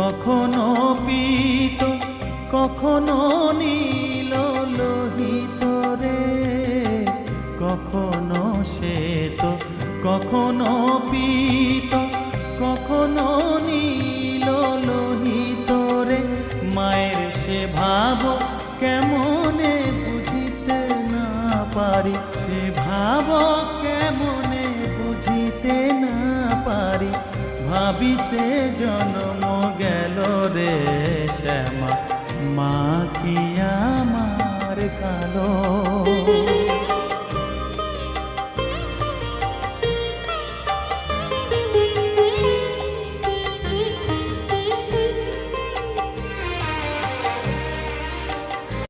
কখনো পীত কখনো নীল লোহিত রে, কখনো শ্বেত কখনো পীত কখনো নীল লোহিত রে। মায়ের সে ভাব কেমনে বুঝিতে না পারি, সে ভাব কেমনে বুঝিতে না পারি। ভাবিতে জন্ম গেল রে শ্যামা, মা কি আমার কালো।